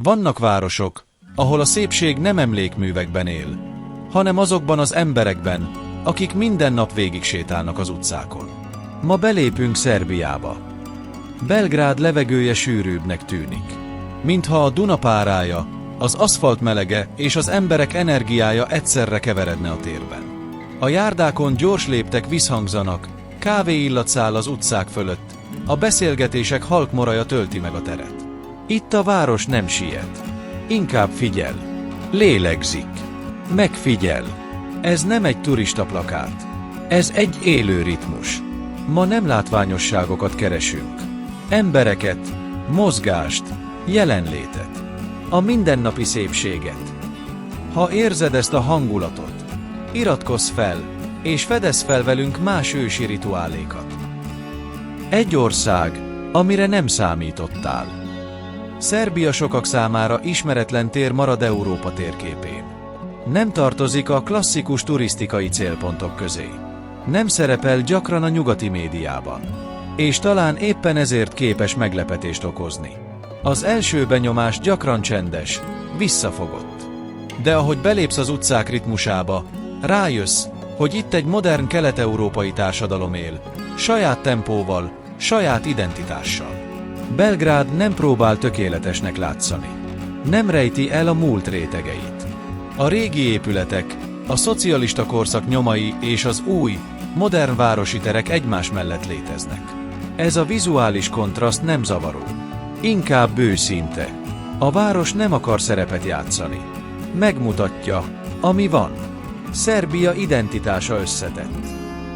Vannak városok, ahol a szépség nem emlékművekben él, hanem azokban az emberekben, akik minden nap végig sétálnak az utcákon. Ma belépünk Szerbiába. Belgrád levegője sűrűbbnek tűnik. Mintha a Duna párája, az aszfalt melege és az emberek energiája egyszerre keveredne a térben. A járdákon gyors léptek visszhangzanak, kávéillat száll az utcák fölött, a beszélgetések halk moraja tölti meg a teret. Itt a város nem siet. Inkább figyel. Lélegzik. Megfigyel. Ez nem egy turista plakát. Ez egy élő ritmus. Ma nem látványosságokat keresünk. Embereket, mozgást, jelenlétet. A mindennapi szépséget. Ha érzed ezt a hangulatot, iratkozz fel, és fedezz fel velünk más ősi rituálékat. Egy ország, amire nem számítottál. Szerbia sokak számára ismeretlen tér marad Európa térképén. Nem tartozik a klasszikus turisztikai célpontok közé. Nem szerepel gyakran a nyugati médiában. És talán éppen ezért képes meglepetést okozni. Az első benyomás gyakran csendes, visszafogott. De ahogy belépsz az utcák ritmusába, rájössz, hogy itt egy modern kelet-európai társadalom él, saját tempóval, saját identitással. Belgrád nem próbál tökéletesnek látszani. Nem rejti el a múlt rétegeit. A régi épületek, a szocialista korszak nyomai és az új, modern városi terek egymás mellett léteznek. Ez a vizuális kontraszt nem zavaró. Inkább őszinte. A város nem akar szerepet játszani. Megmutatja, ami van. Szerbia identitása összetett.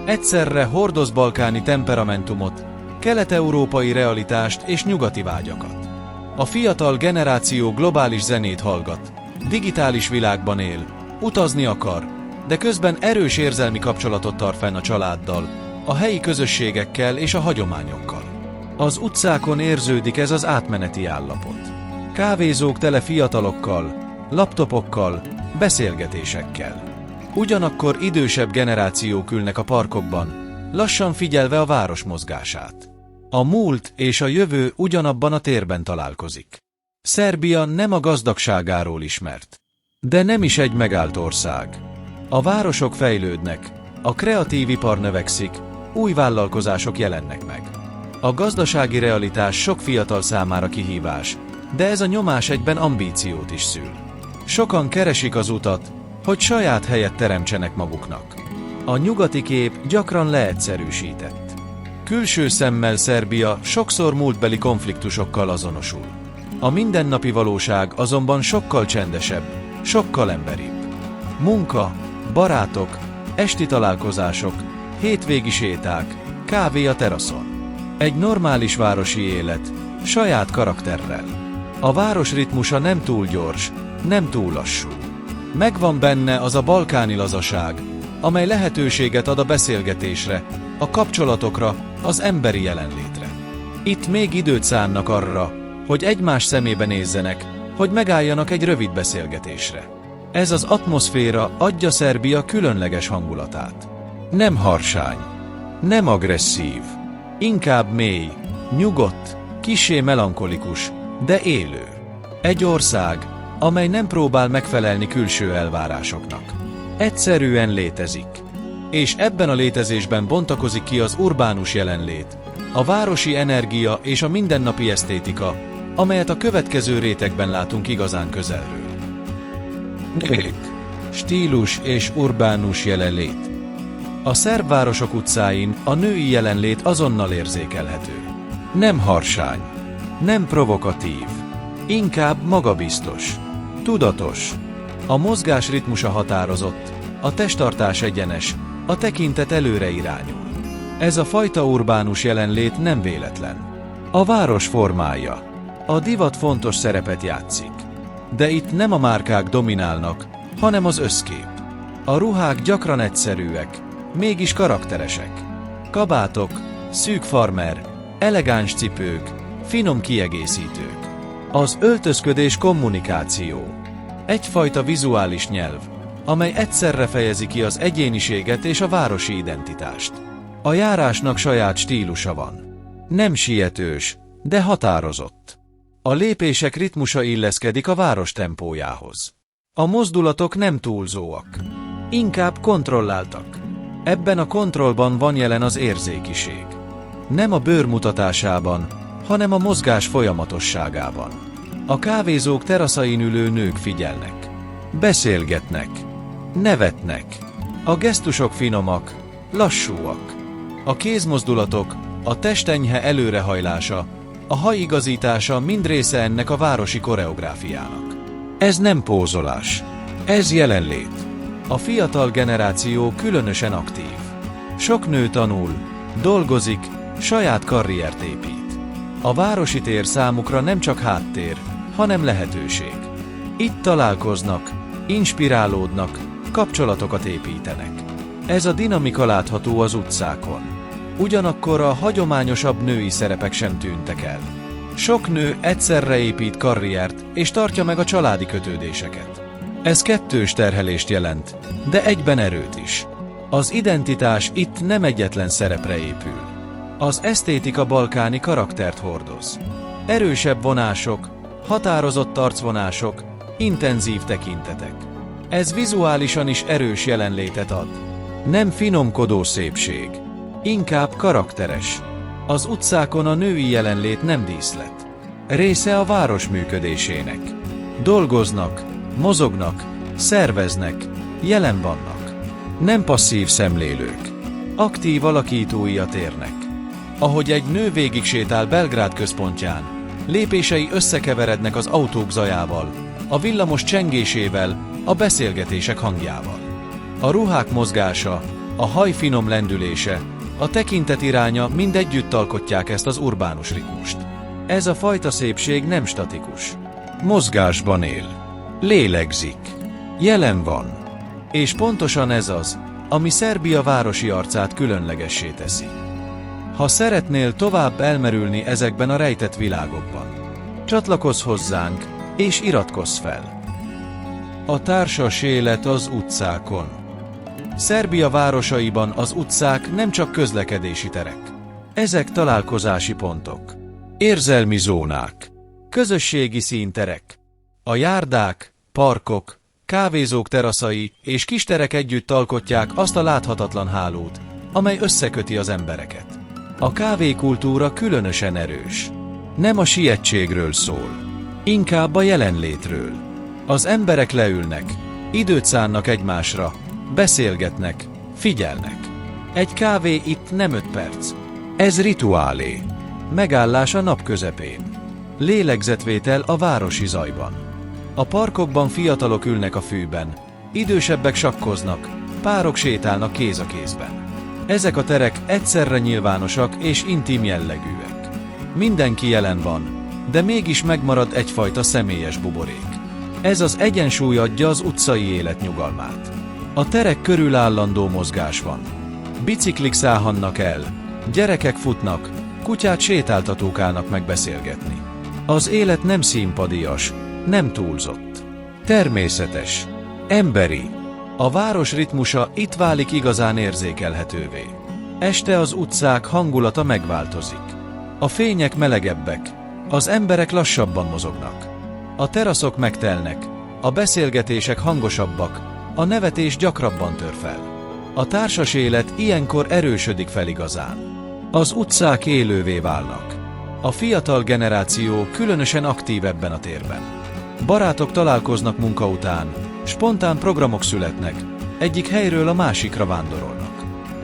Egyszerre hordoz balkáni temperamentumot, kelet-európai realitást és nyugati vágyakat. A fiatal generáció globális zenét hallgat, digitális világban él, utazni akar, de közben erős érzelmi kapcsolatot tart fenn a családdal, a helyi közösségekkel és a hagyományokkal. Az utcákon érződik ez az átmeneti állapot. Kávézók tele fiatalokkal, laptopokkal, beszélgetésekkel. Ugyanakkor idősebb generációk ülnek a parkokban, lassan figyelve a város mozgását. A múlt és a jövő ugyanabban a térben találkozik. Szerbia nem a gazdagságáról ismert, de nem is egy megállt ország. A városok fejlődnek, a kreatív ipar növekszik, új vállalkozások jelennek meg. A gazdasági realitás sok fiatal számára kihívás, de ez a nyomás egyben ambíciót is szül. Sokan keresik az utat, hogy saját helyet teremtsenek maguknak. A nyugati kép gyakran leegyszerűsített. Külső szemmel Szerbia sokszor múltbeli konfliktusokkal azonosul. A mindennapi valóság azonban sokkal csendesebb, sokkal emberibb. Munka, barátok, esti találkozások, hétvégi séták, kávé a teraszon. Egy normális városi élet, saját karakterrel. A város ritmusa nem túl gyors, nem túl lassú. Megvan benne az a balkáni lazaság, amely lehetőséget ad a beszélgetésre, a kapcsolatokra, az emberi jelenlétre. Itt még időt szánnak arra, hogy egymás szemébe nézzenek, hogy megálljanak egy rövid beszélgetésre. Ez az atmoszféra adja Szerbia különleges hangulatát. Nem harsány, nem agresszív, inkább mély, nyugodt, kissé melankolikus, de élő. Egy ország, amely nem próbál megfelelni külső elvárásoknak. Egyszerűen létezik. És ebben a létezésben bontakozik ki az urbánus jelenlét, a városi energia és a mindennapi esztétika, amelyet a következő rétegben látunk igazán közelről. Stílus és urbánus jelenlét. A szerb városok utcáin a női jelenlét azonnal érzékelhető. Nem harsány, nem provokatív, inkább magabiztos, tudatos. A mozgás ritmusa határozott, a testtartás egyenes, a tekintet előre irányul. Ez a fajta urbánus jelenlét nem véletlen. A város formája. A divat fontos szerepet játszik. De itt nem a márkák dominálnak, hanem az összkép. A ruhák gyakran egyszerűek, mégis karakteresek. Kabátok, szűk farmer, elegáns cipők, finom kiegészítők. Az öltözködés kommunikáció. Egyfajta vizuális nyelv, amely egyszerre fejezi ki az egyéniséget és a városi identitást. A járásnak saját stílusa van. Nem sietős, de határozott. A lépések ritmusa illeszkedik a város tempójához. A mozdulatok nem túlzóak, inkább kontrolláltak. Ebben a kontrollban van jelen az érzékiség. Nem a bőr mutatásában, hanem a mozgás folyamatosságában. A kávézók teraszain ülő nők figyelnek, beszélgetnek, nevetnek. A gesztusok finomak, lassúak. A kézmozdulatok, a test enyhe előrehajlása, a haj igazítása mind része ennek a városi koreográfiának. Ez nem pózolás, ez jelenlét. A fiatal generáció különösen aktív. Sok nő tanul, dolgozik, saját karriert épít. A városi tér számukra nem csak háttér, hanem lehetőség. Itt találkoznak, inspirálódnak, kapcsolatokat építenek. Ez a dinamika látható az utcákon. Ugyanakkor a hagyományosabb női szerepek sem tűntek el. Sok nő egyszerre épít karriert és tartja meg a családi kötődéseket. Ez kettős terhelést jelent, de egyben erőt is. Az identitás itt nem egyetlen szerepre épül. Az esztétika balkáni karaktert hordoz. Erősebb vonások, határozott arcvonások, intenzív tekintetek. Ez vizuálisan is erős jelenlétet ad. Nem finomkodó szépség, inkább karakteres. Az utcákon a női jelenlét nem díszlet. Része a város működésének. Dolgoznak, mozognak, szerveznek, jelen vannak. Nem passzív szemlélők. Aktív alakítói a térnek. Ahogy egy nő végig sétál Belgrád központján, lépései összekeverednek az autók zajával, a villamos csengésével, a beszélgetések hangjával. A ruhák mozgása, a haj finom lendülése, a tekintet iránya mind együtt alkotják ezt az urbánus ritmust. Ez a fajta szépség nem statikus. Mozgásban él, lélegzik, jelen van. És pontosan ez az, ami Szerbia városi arcát különlegessé teszi. Ha szeretnél tovább elmerülni ezekben a rejtett világokban, csatlakozz hozzánk és iratkozz fel. A társas élet az utcákon. Szerbia városaiban az utcák nem csak közlekedési terek. Ezek találkozási pontok, érzelmi zónák, közösségi színterek. A járdák, parkok, kávézók teraszai és kisterek együtt alkotják azt a láthatatlan hálót, amely összeköti az embereket. A kávékultúra különösen erős. Nem a sietségről szól, inkább a jelenlétről. Az emberek leülnek, időt szánnak egymásra, beszélgetnek, figyelnek. Egy kávé itt nem 5 perc. Ez rituálé. Megállás a nap közepén. Lélegzetvétel a városi zajban. A parkokban fiatalok ülnek a fűben, idősebbek sakkoznak, párok sétálnak kéz a kézben. Ezek a terek egyszerre nyilvánosak és intim jellegűek. Mindenki jelen van, de mégis megmarad egyfajta személyes buborék. Ez az egyensúly adja az utcai élet nyugalmát. A terek körül állandó mozgás van. Biciklik száhannak el, gyerekek futnak, kutyát sétáltatók állnak meg beszélgetni. Az élet nem színpadias, nem túlzott. Természetes, emberi. A város ritmusa itt válik igazán érzékelhetővé. Este az utcák hangulata megváltozik. A fények melegebbek, az emberek lassabban mozognak. A teraszok megtelnek, a beszélgetések hangosabbak, a nevetés gyakrabban tör fel. A társas élet ilyenkor erősödik fel igazán. Az utcák élővé válnak. A fiatal generáció különösen aktív ebben a térben. Barátok találkoznak munka után, spontán programok születnek, egyik helyről a másikra vándorolnak.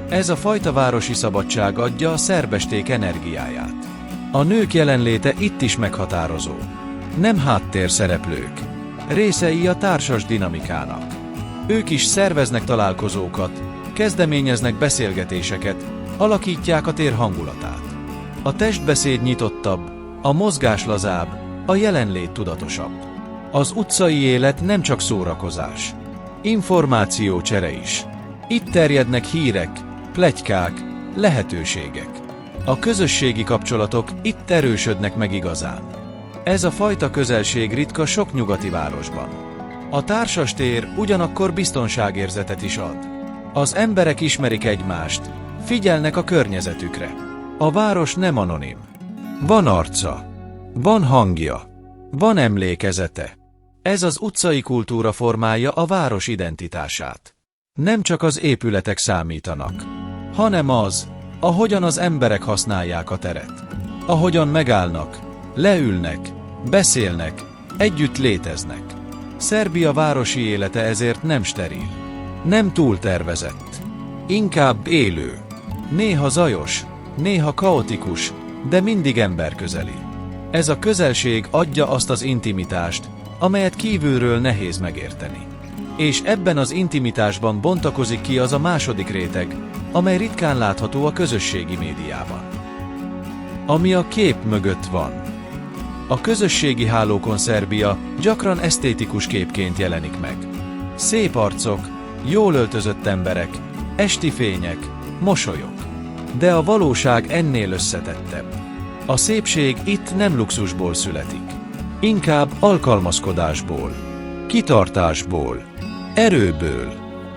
Ez a fajta városi szabadság adja a szerbesték energiáját. A nők jelenléte itt is meghatározó. Nem háttérszereplők, részei a társas dinamikának. Ők is szerveznek találkozókat, kezdeményeznek beszélgetéseket, alakítják a tér hangulatát. A testbeszéd nyitottabb, a mozgás lazább, a jelenlét tudatosabb. Az utcai élet nem csak szórakozás. Információcsere is. Itt terjednek hírek, pletykák, lehetőségek. A közösségi kapcsolatok itt erősödnek meg igazán. Ez a fajta közelség ritka sok nyugati városban. A társastér ugyanakkor biztonságérzetet is ad. Az emberek ismerik egymást, figyelnek a környezetükre. A város nem anonim. Van arca, van hangja. Van emlékezete. Ez az utcai kultúra formálja a város identitását. Nem csak az épületek számítanak, hanem az, ahogyan az emberek használják a teret. Ahogyan megállnak, leülnek, beszélnek, együtt léteznek. Szerbia városi élete ezért nem steril, nem túltervezett, inkább élő. Néha zajos, néha kaotikus, de mindig emberközeli. Ez a közelség adja azt az intimitást, amelyet kívülről nehéz megérteni. És ebben az intimitásban bontakozik ki az a második réteg, amely ritkán látható a közösségi médiában. Ami a kép mögött van. A közösségi hálókon Szerbia gyakran esztétikus képként jelenik meg. Szép arcok, jól öltözött emberek, esti fények, mosolyok. De a valóság ennél összetettebb. A szépség itt nem luxusból születik. Inkább alkalmazkodásból, kitartásból, erőből.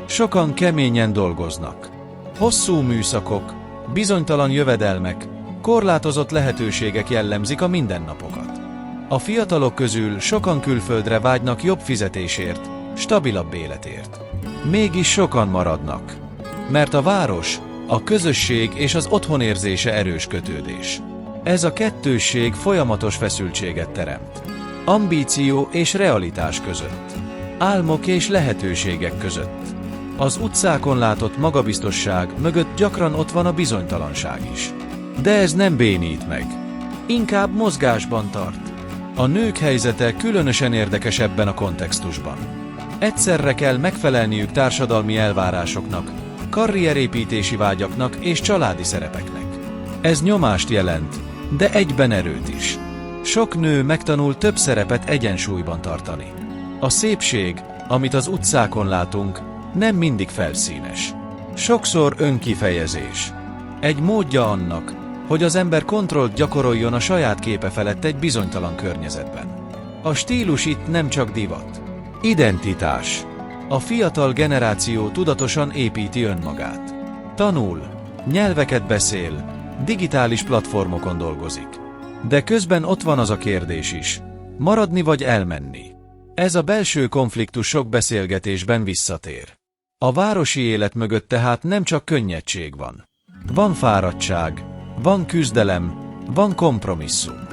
Sokan keményen dolgoznak. Hosszú műszakok, bizonytalan jövedelmek, korlátozott lehetőségek jellemzik a mindennapokat. A fiatalok közül sokan külföldre vágynak jobb fizetésért, stabilabb életért. Mégis sokan maradnak. Mert a város, a közösség és az otthonérzése erős kötődés. Ez a kettősség folyamatos feszültséget teremt. Ambíció és realitás között. Álmok és lehetőségek között. Az utcákon látott magabiztosság mögött gyakran ott van a bizonytalanság is. De ez nem bénít meg. Inkább mozgásban tart. A nők helyzete különösen érdekes ebben a kontextusban. Egyszerre kell megfelelniük társadalmi elvárásoknak, karrierépítési vágyaknak és családi szerepeknek. Ez nyomást jelent, de egyben erőt is. Sok nő megtanul több szerepet egyensúlyban tartani. A szépség, amit az utcákon látunk, nem mindig felszínes. Sokszor önkifejezés. Egy módja annak, hogy az ember kontrollt gyakoroljon a saját képe felett egy bizonytalan környezetben. A stílus itt nem csak divat. Identitás. A fiatal generáció tudatosan építi önmagát. Tanul, nyelveket beszél, digitális platformokon dolgozik. De közben ott van az a kérdés is, maradni vagy elmenni. Ez a belső konfliktus sok beszélgetésben visszatér. A városi élet mögött tehát nem csak könnyedség van. Van fáradtság, van küzdelem, van kompromisszum.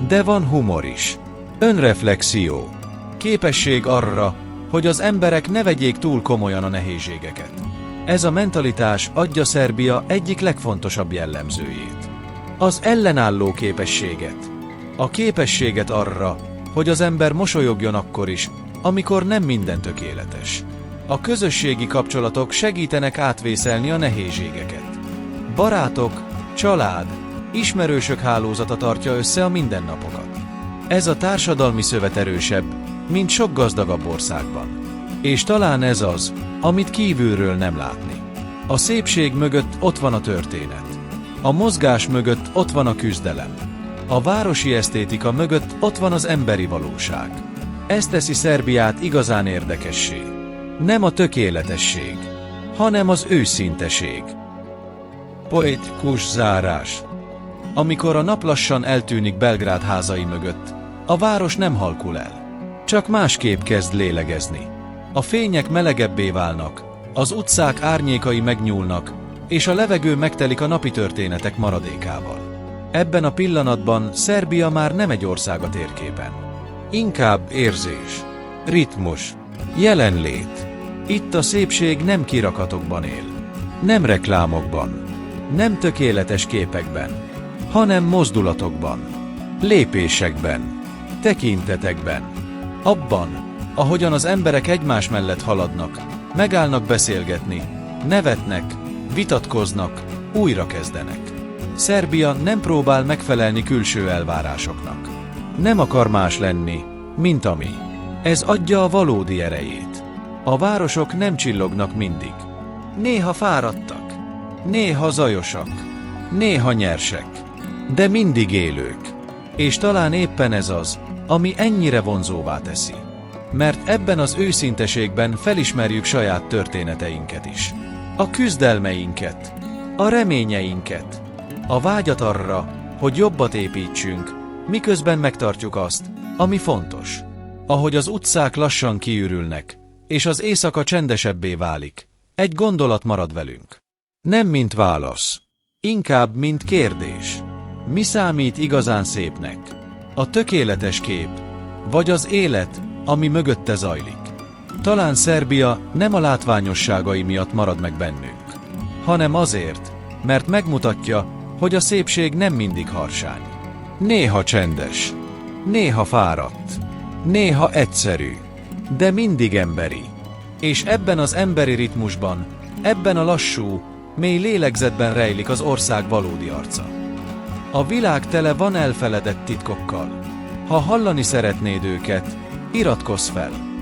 De van humor is. Önreflexió. Képesség arra, hogy az emberek ne vegyék túl komolyan a nehézségeket. Ez a mentalitás adja Szerbia egyik legfontosabb jellemzőjét. Az ellenálló képességet. A képességet arra, hogy az ember mosolyogjon akkor is, amikor nem minden tökéletes. A közösségi kapcsolatok segítenek átvészelni a nehézségeket. Barátok, család, ismerősök hálózata tartja össze a mindennapokat. Ez a társadalmi szövet erősebb, mint sok gazdagabb országban. És talán ez az, amit kívülről nem látni. A szépség mögött ott van a történet. A mozgás mögött ott van a küzdelem. A városi esztétika mögött ott van az emberi valóság. Ez teszi Szerbiát igazán érdekessé. Nem a tökéletesség, hanem az őszinteség. Poetikus zárás. Amikor a nap lassan eltűnik Belgrád házai mögött, a város nem halkul el. Csak másképp kezd lélegezni. A fények melegebbé válnak, az utcák árnyékai megnyúlnak, és a levegő megtelik a napi történetek maradékával. Ebben a pillanatban Szerbia már nem egy ország a térképen. Inkább érzés, ritmus, jelenlét. Itt a szépség nem kirakatokban él, nem reklámokban, nem tökéletes képekben, hanem mozdulatokban, lépésekben, tekintetekben. Abban, ahogyan az emberek egymás mellett haladnak, megállnak beszélgetni, nevetnek, vitatkoznak, újrakezdenek. Szerbia nem próbál megfelelni külső elvárásoknak. Nem akar más lenni, mint ami. Ez adja a valódi erejét. A városok nem csillognak mindig. Néha fáradtak, néha zajosak, néha nyersek, de mindig élők. És talán éppen ez az, ami ennyire vonzóvá teszi. Mert ebben az őszinteségben felismerjük saját történeteinket is. A küzdelmeinket, a reményeinket, a vágyat arra, hogy jobbat építsünk, miközben megtartjuk azt, Ami fontos, ahogy az utcák lassan kiürülnek, és az éjszaka csendesebbé válik, egy gondolat marad velünk. Nem mint válasz, inkább mint kérdés. Mi számít igazán szépnek? A tökéletes kép, vagy az élet, ami mögötte zajlik? Talán Szerbia nem a látványosságai miatt marad meg bennünk, hanem azért, mert megmutatja, hogy a szépség nem mindig harsány. Néha csendes, néha fáradt, néha egyszerű, de mindig emberi. És ebben az emberi ritmusban, ebben a lassú, mély lélegzetben rejlik az ország valódi arca. A világ tele van elfeledett titkokkal. Ha hallani szeretnéd őket, iratkozz fel!